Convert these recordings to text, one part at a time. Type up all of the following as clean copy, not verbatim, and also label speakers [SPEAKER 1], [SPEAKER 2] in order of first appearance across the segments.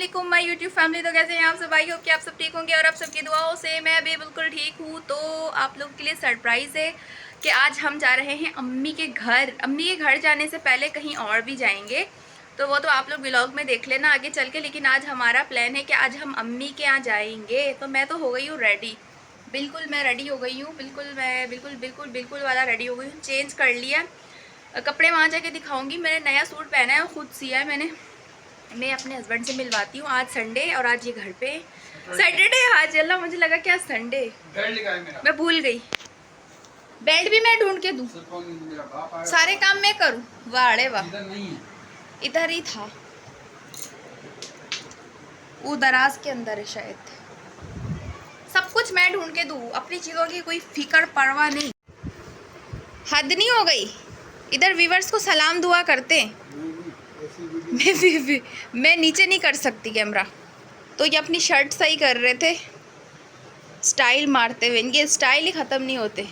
[SPEAKER 1] वालेकुम my YouTube family. तो कैसे हैं आप सब? आई होप कि आप सब ठीक होंगे और आप सबकी दुआओं से मैं भी बिल्कुल ठीक हूँ। तो आप लोगों के लिए सरप्राइज़ है कि आज हम जा रहे हैं अम्मी के घर। अम्मी के घर जाने से पहले कहीं और भी जाएंगे, तो वो तो आप लोग व्लॉग में देख लेना आगे चल के। लेकिन आज हमारा प्लान है कि आज हम अम्मी के यहाँ जाएंगे। तो मैं तो हो गई हूँ रेडी, बिल्कुल मैं रेडी हो गई हूँ, बिल्कुल वाला रेडी हो गई हूँ। चेंज कर लिया, कपड़े वहाँ जाके दिखाऊंगी। मैंने नया सूट पहना है, खुद सिया है मैंने। मैं अपने हस्बैंड से मिलवाती हूँ। आज संडे और आज ये घर पे सैटरडे। आज अल्लाह, मुझे लगा क्या संडे, मैं भूल गई। बेल्ट भी मैं ढूंढ के दूँ, सारे काम मैं करूँ? वाड़े वाह, इधर ही था, वो दराज के अंदर है शायद। सब कुछ मैं ढूंढ के दूँ, अपनी चीज़ों की कोई फिक्र परवाह नहीं। हद नहीं हो गई? इधर व्यूवर्स को सलाम दुआ करते हैं। मैं नीचे नहीं कर सकती कैमरा। तो ये अपनी शर्ट सही कर रहे थे, स्टाइल मारते हुए। इनके स्टाइल ही ख़त्म नहीं होते।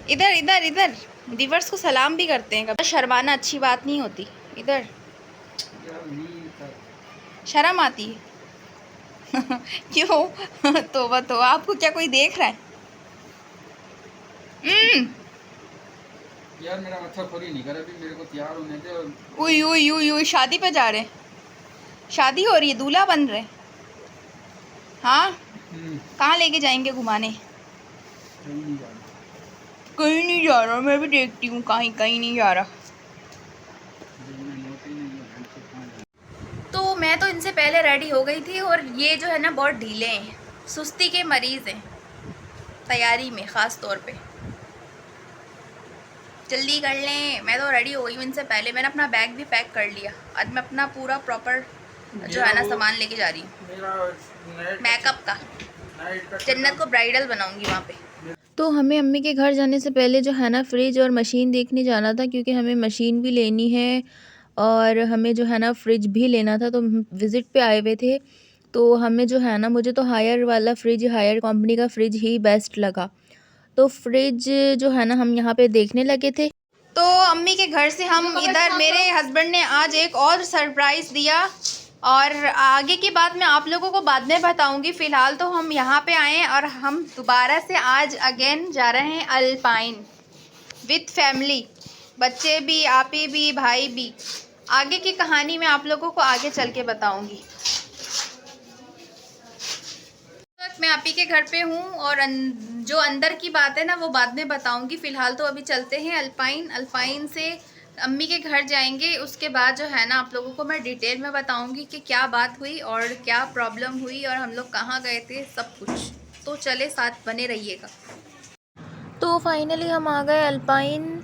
[SPEAKER 1] इधर इधर इधर व्यूवर्स को सलाम भी करते हैं। कभी शर्माना अच्छी बात नहीं होती। इधर शर्म आती है क्यों? तो आपको क्या कोई देख रहा है?
[SPEAKER 2] यार मेरा अच्छा खोली नहीं कर, अभी मेरे को तैयार होने दे।
[SPEAKER 1] उई उई उई उई, शादी पे जा रहे हैं, शादी हो रही है, दूल्हा बन रहे। हाँ, कहाँ लेके जाएंगे घुमाने? कहीं नहीं जा रहा, मैं भी देखती हूँ, कहीं नहीं जा रहा। तो मैं तो इनसे पहले रेडी हो गई थी और ये जो है ना बहुत ढीले हैं, सुस्ती के मरीज़ हैं तैयारी में, ख़ास तौर पे। जल्दी कर लें, मैं तो रेडी हो गई हूँ इनसे पहले। मैंने अपना बैग भी पैक कर लिया। आज मैं अपना पूरा प्रॉपर जो है ना सामान लेके जा रही हूँ, मेकअप का। जन्नत को ब्राइडल बनाऊंगी वहाँ पे। तो हमें अम्मी के घर जाने से पहले जो है ना फ्रिज और मशीन देखने जाना था, क्योंकि हमें मशीन भी लेनी है और हमें जो है ना फ्रिज भी लेना था। तो हम विज़िट पे आए हुए थे, तो हमें जो है ना, मुझे तो हायर वाला फ्रिज, हायर कंपनी का फ्रिज ही बेस्ट लगा। तो फ्रिज जो है ना हम यहाँ पे देखने लगे थे। तो अम्मी के घर से हम इधर, मेरे हस्बैंड ने आज एक और सरप्राइज़ दिया और आगे की बात मैं आप लोगों को बाद में बताऊंगी। फ़िलहाल तो हम यहाँ पे आए हैं और हम दोबारा से आज अगेन जा रहे हैं अल्पाइन विथ फैमिली। बच्चे भी, आपी भी, भाई भी। आगे की कहानी मैं आप लोगों को आगे चल के बताऊंगी। मैं आपी के घर पे हूँ और जो अंदर की बात है ना वो बाद में बताऊंगी। फ़िलहाल तो अभी चलते हैं अल्पाइन। अल्पाइन से अम्मी के घर जाएंगे, उसके बाद जो है ना आप लोगों को मैं डिटेल में बताऊंगी कि क्या बात हुई और क्या प्रॉब्लम हुई और हम लोग कहाँ गए थे, सब कुछ। तो चले, साथ बने रहिएगा। तो फाइनली हम आ गए अल्पाइन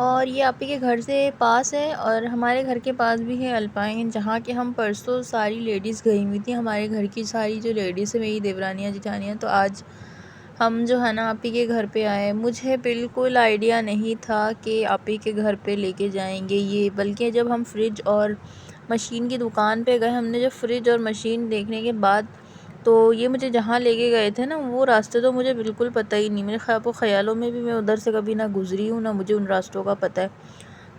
[SPEAKER 1] और ये आपी के घर से पास है और हमारे घर के पास भी है अल्पाइन, जहाँ के हम परसों सारी लेडीज़ गई हुई थी। हमारे घर की सारी जो लेडीज़ है, मेरी देवरानियाँ, जिठानियाँ, तो आज हम जो है ना आपी के घर पे आए। मुझे बिल्कुल आइडिया नहीं था कि आपी के घर पे लेके जाएंगे ये, बल्कि जब हम फ्रिज और मशीन की दुकान पे गए, हमने जब फ्रिज और मशीन देखने के बाद, तो ये मुझे जहाँ लेके गए थे ना, वो रास्ते तो मुझे बिल्कुल पता ही नहीं। मेरे ख़्यालों में भी मैं उधर से कभी ना गुज़री हूँ, ना मुझे उन रास्तों का पता है।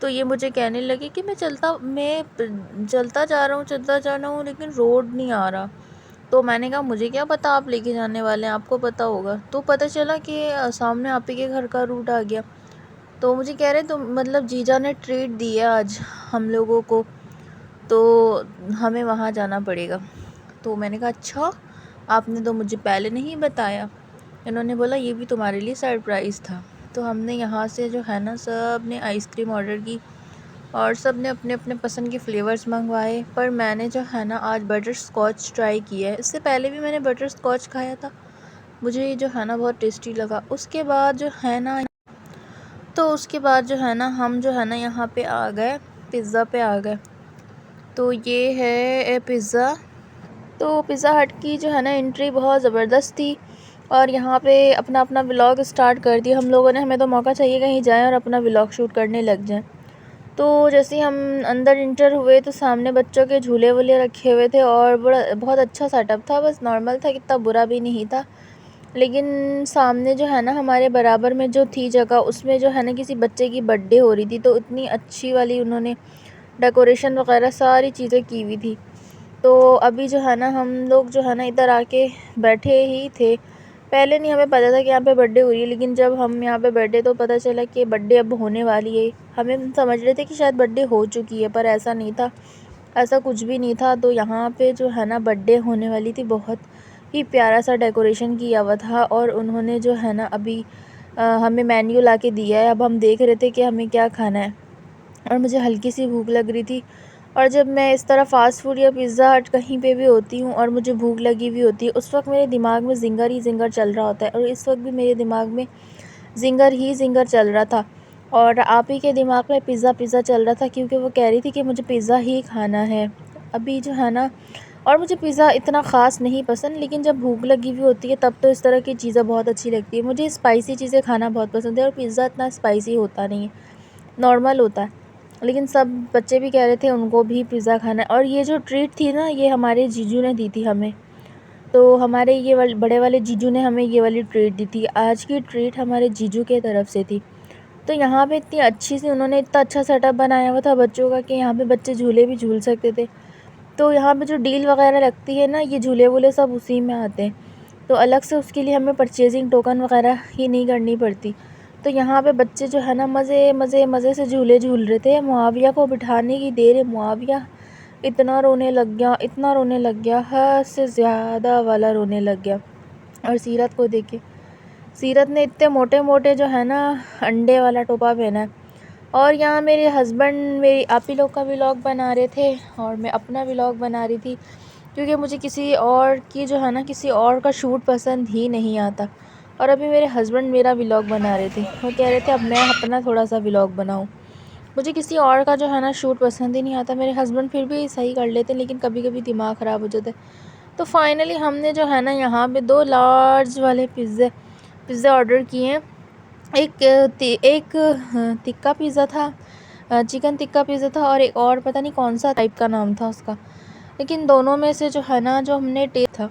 [SPEAKER 1] तो ये मुझे कहने लगे कि मैं चलता जा रहा हूँ लेकिन रोड नहीं आ रहा। तो मैंने कहा मुझे क्या पता, आप लेके जाने वाले हैं, आपको पता होगा। तो पता चला कि सामने आप ही के घर का रूट आ गया। तो मुझे कह रहे, तो मतलब जीजा ने ट्रीट दी है आज हम लोगों को, तो हमें वहाँ जाना पड़ेगा। तो मैंने कहा अच्छा, आपने तो मुझे पहले नहीं बताया। इन्होंने बोला ये भी तुम्हारे लिए सरप्राइज़ था। तो हमने यहाँ से जो है ना सब ने आइसक्रीम ऑर्डर की और सब ने अपने अपने पसंद के फ्लेवर्स मंगवाए। पर मैंने जो है ना आज बटर स्कॉच ट्राई किया है। इससे पहले भी मैंने बटर स्कॉच खाया था, मुझे जो है ना बहुत टेस्टी लगा। उसके बाद जो है ना हम जो है ना यहाँ पे आ गए, पिज़्ज़ा पे आ गए। तो ये है पिज़्ज़ा। तो पिज़्ज़ा हट की जो है ना एंट्री बहुत ज़बरदस्त थी और यहाँ पे अपना अपना व्लॉग स्टार्ट कर दिया हम लोगों ने। हमें तो मौका चाहिए कहीं जाएं और अपना व्लॉग शूट करने लग जाएं। तो जैसे ही हम अंदर इंटर हुए तो सामने बच्चों के झूले वूले रखे हुए थे और बहुत अच्छा सेटअप था, बस नॉर्मल था, कितना बुरा भी नहीं था। लेकिन सामने जो है ना हमारे बराबर में जो थी जगह, उसमें जो है ना किसी बच्चे की बर्थडे हो रही थी, तो इतनी अच्छी वाली उन्होंने डेकोरेशन वगैरह सारी चीज़ें की हुई थी।
[SPEAKER 3] तो अभी जो है ना हम लोग जो है ना इधर आके बैठे ही थे। पहले नहीं हमें पता था कि यहाँ पे बर्थडे हो रही है, लेकिन जब हम यहाँ पे बैठे तो पता चला कि बर्थडे अब होने वाली है। हम समझ रहे थे कि शायद बर्थडे हो चुकी है, पर ऐसा नहीं था, ऐसा कुछ भी नहीं था। तो यहाँ पे जो है ना बर्थडे होने वाली थी। बहुत ही प्यारा सा डेकोरेशन किया हुआ था और उन्होंने जो है ना अभी हमें मेन्यू ला के दिया है। अब हम देख रहे थे कि हमें क्या खाना है और मुझे हल्की सी भूख लग रही थी। और जब मैं इस तरह फ़ास्ट फूड या पिज़्ज़ा हट कहीं पे भी होती हूँ और मुझे भूख लगी हुई होती है, उस वक्त मेरे दिमाग में ज़िंगर ही ज़िंगर चल रहा होता है। और इस वक्त भी मेरे दिमाग में ज़िंगर ही ज़िंगर चल रहा था और आप ही के दिमाग में पिज़्ज़ा पिज़्ज़ा चल रहा था, क्योंकि वो कह रही थी कि मुझे पिज़्ज़ा ही खाना है अभी जो है ना। और मुझे पिज़्ज़ा इतना ख़ास नहीं पसंद, लेकिन जब भूख लगी हुई होती है तब तो इस तरह की चीज़ें बहुत अच्छी लगती है। मुझे स्पाइसी चीज़ें खाना बहुत पसंद है और पिज़्ज़ा इतना स्पाइसी होता नहीं है, नॉर्मल होता है। लेकिन सब बच्चे भी कह रहे थे उनको भी पिज़्ज़ा खाना है। और ये जो ट्रीट थी ना, ये हमारे जीजू ने दी थी हमें। तो हमारे ये बड़े वाले जीजू ने हमें ये वाली ट्रीट दी थी। आज की ट्रीट हमारे जीजू के तरफ से थी। तो यहाँ पे इतनी अच्छी सी उन्होंने इतना अच्छा सेटअप बनाया हुआ था बच्चों का कि यहाँ पे बच्चे झूले भी झूल सकते थे। तो यहाँ पे जो डील वगैरह लगती है ना, ये झूले वूले सब उसी में आते हैं। तो अलग से उसके लिए हमें परचेजिंग टोकन वगैरह ही नहीं करनी पड़ती। तो यहाँ पे बच्चे जो है ना मज़े मज़े मज़े से झूले झूल रहे थे। मुआविया को बिठाने की देर है, मुआविया इतना रोने लग गया, इतना रोने लग गया, हद से ज़्यादा वाला रोने लग गया। और सीरत को देखे, सीरत ने इतने मोटे मोटे जो है ना अंडे वाला टोपा पहना है। और यहाँ मेरे हस्बैंड मेरी आप ही लोग का व्लॉग बना रहे थे और मैं अपना व्लॉग बना रही थी, क्योंकि मुझे किसी और की जो है ना किसी और का शूट पसंद ही नहीं आता। और अभी मेरे हस्बैंड मेरा व्लॉग बना रहे थे, वो कह रहे थे अब मैं अपना थोड़ा सा व्लॉग बनाऊँ। मुझे किसी और का जो है ना शूट पसंद ही नहीं आता। मेरे हस्बैंड फिर भी सही कर लेते, लेकिन कभी कभी दिमाग ख़राब हो जाता है। तो फाइनली हमने जो है ना यहाँ पे 2 लार्ज वाले पिज़्ज़ा ऑर्डर किए हैं। एक टिक्का पिज़्ज़ा था, चिकन टिक्का पिज़्ज़ा था, और एक और पता नहीं कौन सा टाइप का नाम था उसका। लेकिन दोनों में से जो है ना जो हमने टेस्ट था,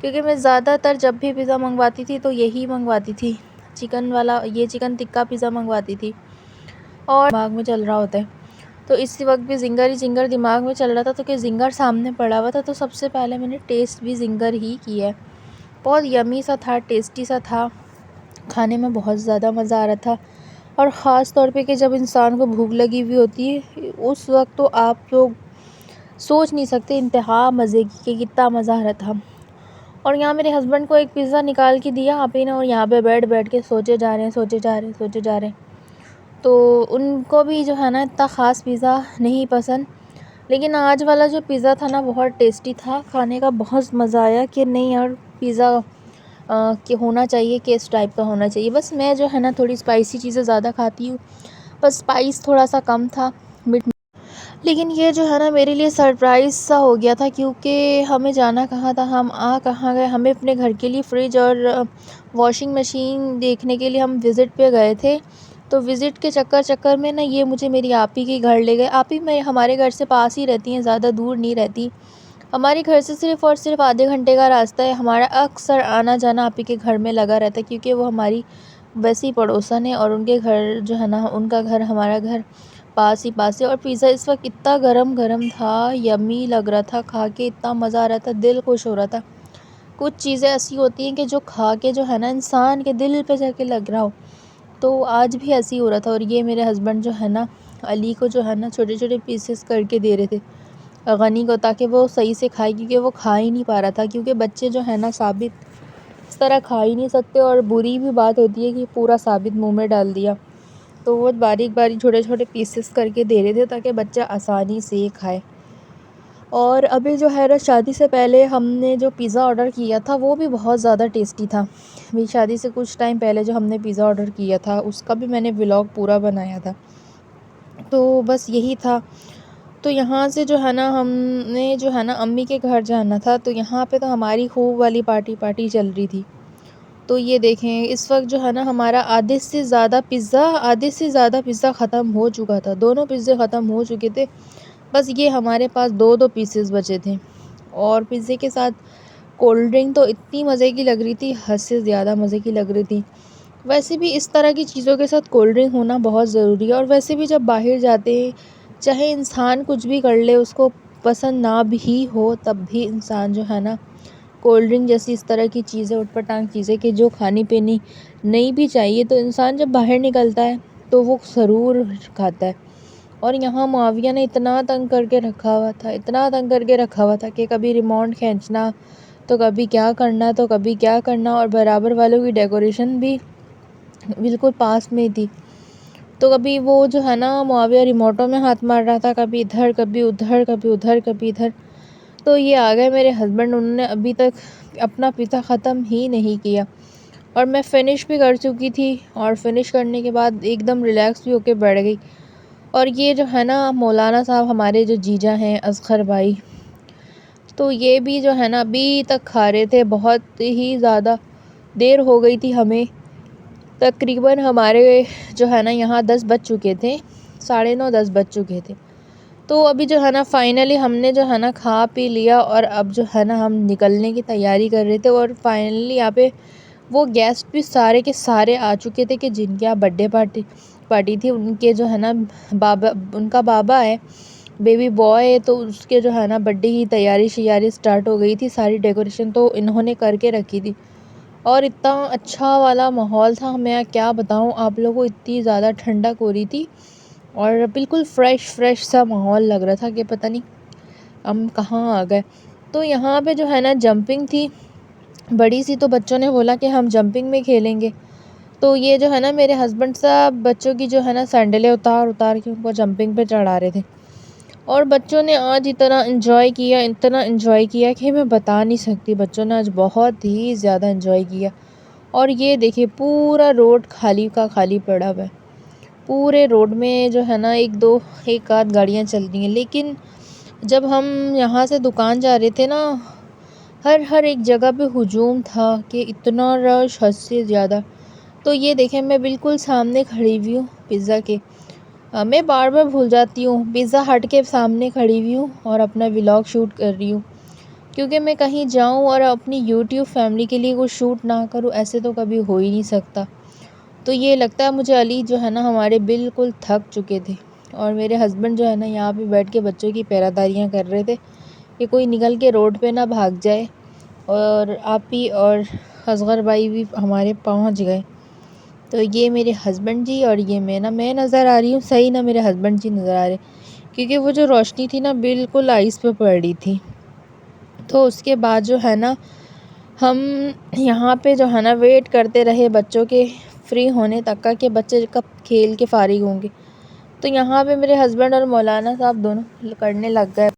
[SPEAKER 3] क्योंकि मैं ज़्यादातर जब भी पिज़्ज़ा मंगवाती थी तो यही मंगवाती थी, चिकन वाला, ये चिकन टिक्का पिज़्ज़ा मंगवाती थी। और दिमाग में चल रहा होता है, तो इसी वक्त भी ज़िंगर ही ज़िंगर दिमाग में चल रहा था, तो कि ज़िंगर सामने पड़ा हुआ था, तो सबसे पहले मैंने टेस्ट भी ज़िंगर ही किया है। बहुत यमी सा था, टेस्टी सा था, खाने में बहुत ज़्यादा मज़ा आ रहा था। और ख़ास तौर पे कि जब इंसान को भूख लगी हुई होती है उस वक्त तो आप लोग सोच नहीं सकते इंतहा मज़े की कि कितना मज़ा आ रहा था। और यहाँ मेरे हस्बैंड को एक पिज़्ज़ा निकाल के दिया आप ही ने, और यहाँ पे बैठ के सोचे जा रहे हैं। तो उनको भी जो है ना इतना ख़ास पिज़्ज़ा नहीं पसंद, लेकिन आज वाला जो पिज़्ज़ा था ना बहुत टेस्टी था, खाने का बहुत मज़ा आया कि नहीं यार पिज़्ज़ा कि होना चाहिए कि इस टाइप का होना चाहिए। बस मैं जो है ना थोड़ी स्पाइसी चीज़ें ज़्यादा खाती हूँ, बस स्पाइस थोड़ा सा कम था मिर्च। लेकिन ये जो है ना मेरे लिए सरप्राइज़ सा हो गया था, क्योंकि हमें जाना कहाँ था, हम आ कहाँ गए। हमें अपने घर के लिए फ्रिज और वॉशिंग मशीन देखने के लिए हम विज़िट पे गए थे। तो विज़िट के चक्कर में ना ये मुझे मेरी आपी के घर ले गए। आपी मैं हमारे घर से पास ही रहती हैं, ज़्यादा दूर नहीं रहती। हमारे घर से सिर्फ़ और सिर्फ आधे घंटे का रास्ता है। हमारा अक्सर आना जाना आपी के घर में लगा रहता है, क्योंकि वो हमारी वैसी पड़ोसन है और उनके घर जो है ना उनका घर हमारा घर पास है। और पिज़्ज़ा इस वक्त इतना गरम था, यम्मी लग रहा था, खा के इतना मज़ा आ रहा था, दिल खुश हो रहा था। कुछ चीज़ें ऐसी होती हैं कि जो खा के जो है ना इंसान के दिल पे जाके लग रहा हो, तो आज भी ऐसे ही हो रहा था। और ये मेरे हस्बैंड जो है ना अली को जो है ना छोटे छोटे पीसेस करके दे रहे थे गनी को, ताकि वो सही से खाए, क्योंकि वो खा ही नहीं पा रहा था। क्योंकि बच्चे जो है ना साबित इस तरह खा ही नहीं सकते, और बुरी भी बात होती है कि पूरा साबित मुंह में डाल दिया। तो वो बारीक बारीक छोटे छोटे पीसेस करके दे रहे थे ताकि बच्चा आसानी से खाए। और अभी जो है ना शादी से पहले हमने जो पिज़्ज़ा ऑर्डर किया था वो भी बहुत ज़्यादा टेस्टी था। अभी शादी से कुछ टाइम पहले जो हमने पिज़्ज़ा ऑर्डर किया था उसका भी मैंने व्लॉग पूरा बनाया था। तो बस यही था। तो यहाँ से जो है ना हमने जो है ना अम्मी के घर जाना था, तो यहाँ पे तो हमारी खूब वाली पार्टी चल रही थी। तो ये देखें इस वक्त जो है ना हमारा आधे से ज़्यादा पिज़्ज़ा ख़त्म हो चुका था। दोनों पिज़्ज़े ख़त्म हो चुके थे, बस ये हमारे पास 2 पीसेस बचे थे। और पिज़्ज़े के साथ कोल्ड ड्रिंक तो इतनी मज़े की लग रही थी, हद से ज़्यादा मज़े की लग रही थी। वैसे भी इस तरह की चीज़ों के साथ कोल्ड ड्रिंक होना बहुत ज़रूरी है। और वैसे भी जब बाहर जाते हैं, चाहे इंसान कुछ भी कर ले, उसको पसंद ना भी हो तब भी इंसान जो है ना कोल्ड ड्रिंक जैसी इस तरह की चीज़ें, उटपटांग चीज़ें कि जो खानी पीनी नहीं भी चाहिए, तो इंसान जब बाहर निकलता है तो वो ज़रूर खाता है। और यहाँ मुआविया ने इतना तंग करके रखा हुआ था, इतना तंग करके रखा हुआ था कि कभी रिमोट खींचना, तो कभी क्या करना, तो कभी क्या करना। और बराबर वालों की डेकोरेशन भी बिल्कुल पास में थी, तो कभी वो जो है ना मुआविया रिमोटों में हाथ मार रहा था, कभी इधर कभी उधर, कभी उधर कभी इधर। तो ये आ गए मेरे हस्बैंड, उन्होंने अभी तक अपना पिज़्ज़ा ख़त्म ही नहीं किया और मैं फ़िनिश भी कर चुकी थी। और फ़िनिश करने के बाद एकदम रिलैक्स भी होके बैठ गई। और ये जो है ना मौलाना साहब, हमारे जो जीजा हैं असगर भाई, तो ये भी जो है ना अभी तक खा रहे थे। बहुत ही ज़्यादा देर हो गई थी हमें, तकरीबन हमारे जो है ना यहाँ 10 बज चुके थे, 9:30 10 बज चुके थे। तो अभी जो है ना फाइनली हमने जो है ना खा पी लिया और अब जो है ना हम निकलने की तैयारी कर रहे थे। और फाइनली यहाँ पे वो गेस्ट भी सारे के सारे आ चुके थे कि जिनके यहाँ बर्थडे पार्टी थी। उनके जो है ना बाबा, उनका बाबा है, बेबी बॉय है, तो उसके जो है ना बर्थडे की तैयारी स्टार्ट हो गई थी। सारी डेकोरेशन तो इन्होंने करके रखी थी और इतना अच्छा वाला माहौल था, मैं क्या बताऊँ आप लोगों को। इतनी ज़्यादा ठंडक हो रही थी और बिल्कुल फ्रेश सा माहौल लग रहा था कि पता नहीं हम कहाँ आ गए। तो यहाँ पे जो है ना जंपिंग थी बड़ी सी, तो बच्चों ने बोला कि हम जंपिंग में खेलेंगे। तो ये जो है ना मेरे हस्बैंड साहब बच्चों की जो है ना सैंडलें उतार के उनको जंपिंग पे चढ़ा रहे थे। और बच्चों ने आज इतना एंजॉय किया कि मैं बता नहीं सकती। बच्चों ने आज बहुत ही ज़्यादा एंजॉय किया। और ये देखिए पूरा रोड खाली का खाली पड़ा हुआ है। पूरे रोड में जो है ना एक आध गाड़ियाँ चल रही हैं, लेकिन जब हम यहाँ से दुकान जा रहे थे ना, हर एक जगह पे हुजूम था कि इतना रश हद से ज़्यादा। तो ये देखें मैं बिल्कुल सामने खड़ी हुई हूँ पिज़्ज़ा के। मैं बार भूल जाती हूँ, पिज़्ज़ा हट के सामने खड़ी हुई हूँ और अपना व्लॉग शूट कर रही हूँ, क्योंकि मैं कहीं जाऊँ और अपनी यूट्यूब फैमिली के लिए कुछ शूट ना करूँ, ऐसे तो कभी हो ही नहीं सकता। तो ये लगता है मुझे, अली जो है ना हमारे बिल्कुल थक चुके थे और मेरे हस्बैंड जो है ना यहाँ पे बैठ के बच्चों की पहरादारियाँ कर रहे थे कि कोई निकल के रोड पे ना भाग जाए। और आपी और असगर भाई भी हमारे पहुँच गए। तो ये मेरे हस्बैंड जी और ये मैं नज़र आ रही हूँ सही ना, मेरे हस्बैंड जी नज़र आ रहे, क्योंकि वो जो रोशनी थी ना बिल्कुल आइस पे पड़ रही थी। तो उसके बाद जो है ना हम यहाँ पे जो है ना वेट करते रहे बच्चों के फ्री होने तक का, कि बच्चे कब खेल के फ़ारिग होंगे। तो यहाँ पे मेरे हस्बैंड और मौलाना साहब दोनों करने लग गए।